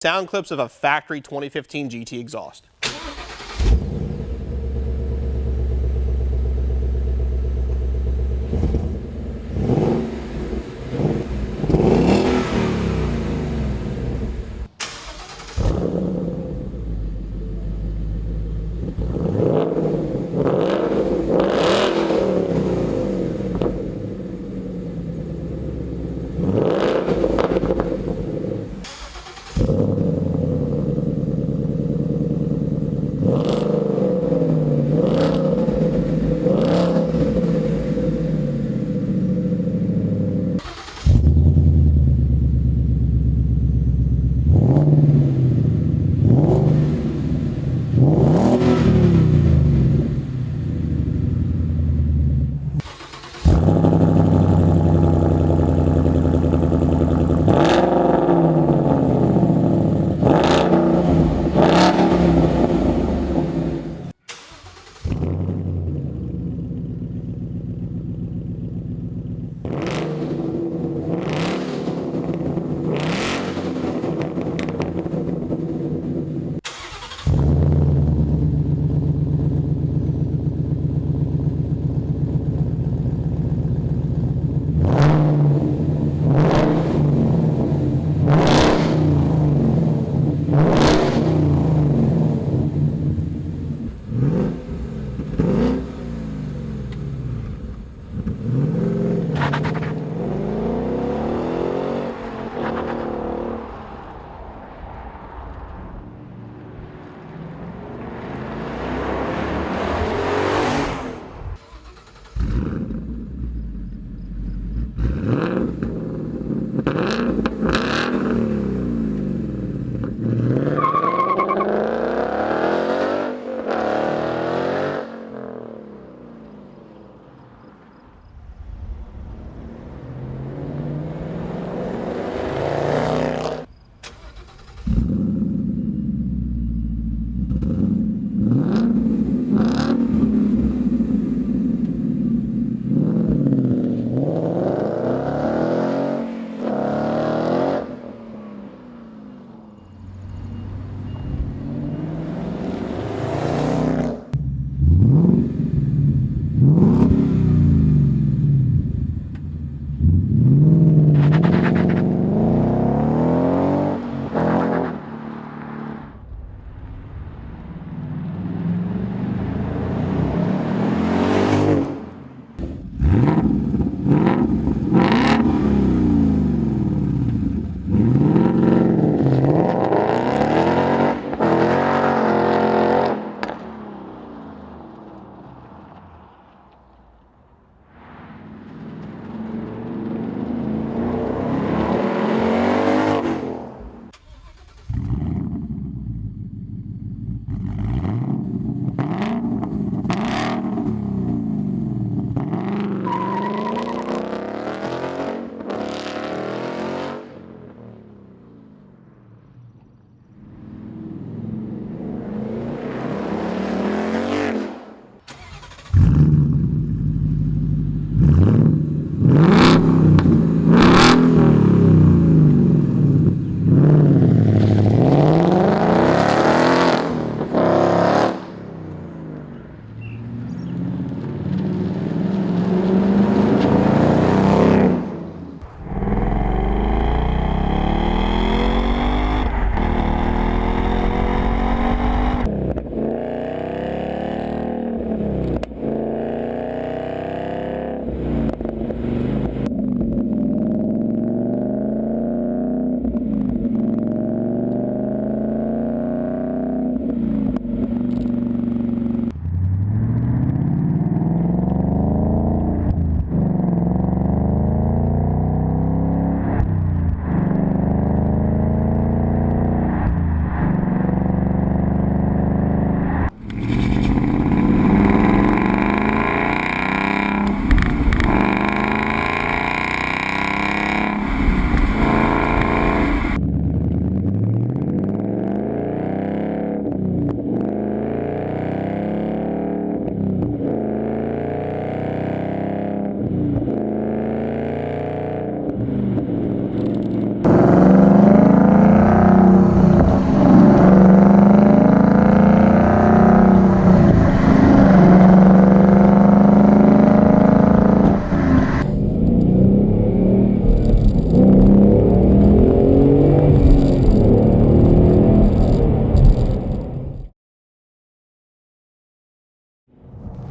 sound clips of a factory 2015 GT exhaust.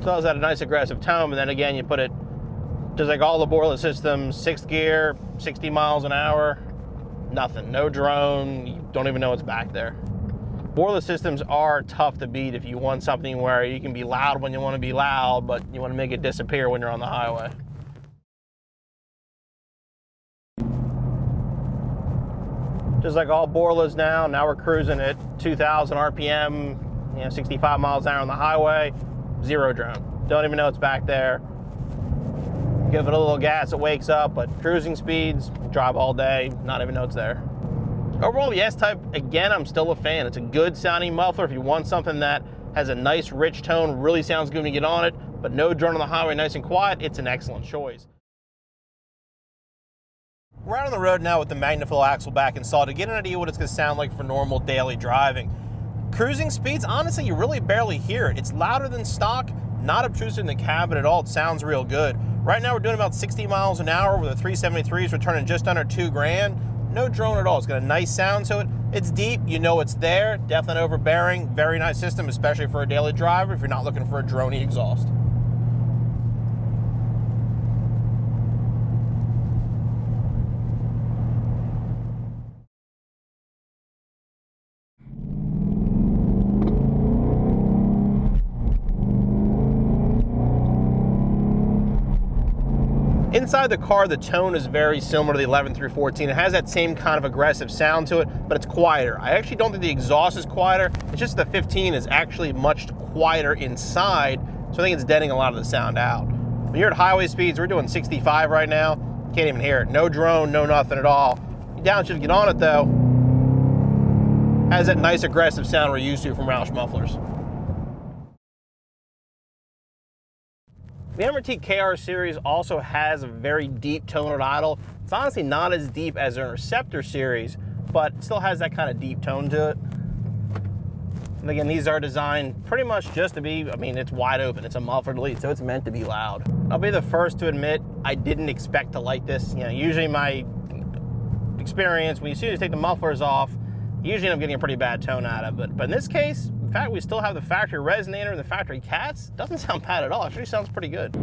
Still has that nice aggressive tone, but then again, you put it, just like all the boreless systems, 6th gear, 60 miles an hour, nothing, no drone, you don't even know what's back there. Boreless systems are tough to beat if you want something where you can be loud when you want to be loud, but you want to make it disappear when you're on the highway. Just like all boreless now we're cruising at 2,000 RPM, 65 miles an hour on the highway, zero drone. Don't even know it's back there. Give it a little gas, it wakes up, but cruising speeds, drive all day, not even know it's there. Overall, the S-Type, again, I'm still a fan. It's a good sounding muffler if you want something that has a nice rich tone, really sounds good when you get on it, but no drone on the highway, nice and quiet, it's an excellent choice. We're out on the road now with the Magnafill axle back installed to get an idea what it's going to sound like for normal daily driving. Cruising speeds, honestly, you really barely hear it. It's louder than stock, not obtrusive in the cabin at all. It sounds real good. Right now we're doing about 60 miles an hour with a 373s, returning just under $2,000. No drone at all. It's got a nice sound to it. It's deep, you know it's there, definitely overbearing. Very nice system, especially for a daily driver if you're not looking for a droney exhaust. Inside the car, the tone is very similar to the 11 through 14. It has that same kind of aggressive sound to it, but it's quieter. I actually don't think the exhaust is quieter. It's just the 15 is actually much quieter inside, so I think it's deadening a lot of the sound out. When you're at highway speeds, we're doing 65 right now, can't even hear it. No drone, no nothing at all. You downshift, get on it though, has that nice aggressive sound we're used to from Roush mufflers. The MRT KR series also has a very deep tone at idle. It's honestly not as deep as an Interceptor series, but it still has that kind of deep tone to it. And again, these are designed pretty much just to be, I mean, it's wide open. It's a muffler delete, so it's meant to be loud. I'll be the first to admit I didn't expect to like this. Usually my experience, when you see take the mufflers off, you usually end up getting a pretty bad tone out of it. But in this case, in fact, we still have the factory resonator and the factory cats. Doesn't sound bad at all. Actually sounds pretty good.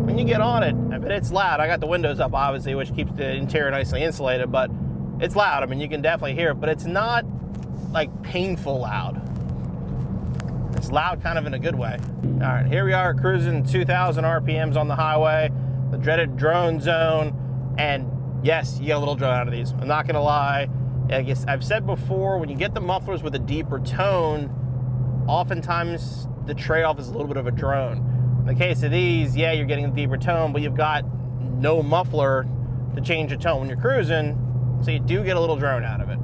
When you get on it, I bet it's loud. I got the windows up, obviously, which keeps the interior nicely insulated, but it's loud. I mean, you can definitely hear it, but it's not like painful loud. It's loud kind of in a good way. All right, here we are cruising 2,000 RPMs on the highway, the dreaded drone zone, and yes, you get a little drone out of these. I'm not gonna lie. I guess I've said before, when you get the mufflers with a deeper tone, oftentimes the trade-off is a little bit of a drone. In the case of these, yeah, you're getting a deeper tone, but you've got no muffler to change the tone when you're cruising, so you do get a little drone out of it.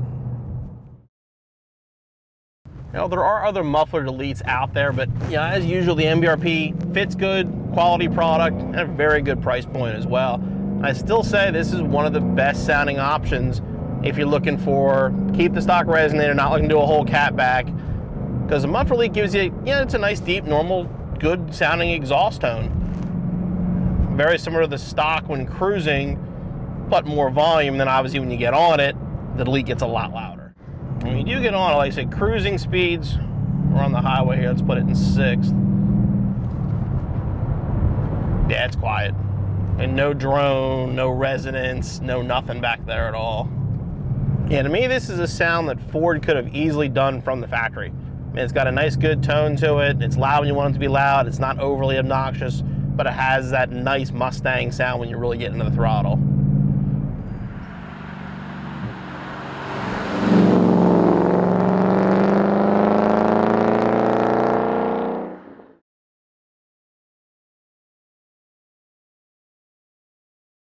There are other muffler deletes out there, but as usual, the MBRP fits good, quality product, and a very good price point as well. I still say this is one of the best sounding options if you're looking for keep the stock resonator, not looking to do a whole catback, because the muffler delete gives you, it's a nice, deep, normal, good sounding exhaust tone. Very similar to the stock when cruising, but more volume. Then obviously when you get on it, the delete gets a lot louder. When you do get on it, like I said, cruising speeds, we're on the highway here, let's put it in 6th. Yeah, it's quiet. And no drone, no resonance, no nothing back there at all. Yeah, to me, this is a sound that Ford could have easily done from the factory. I mean, it's got a nice, good tone to it. It's loud when you want it to be loud. It's not overly obnoxious, but it has that nice Mustang sound when you really get into the throttle.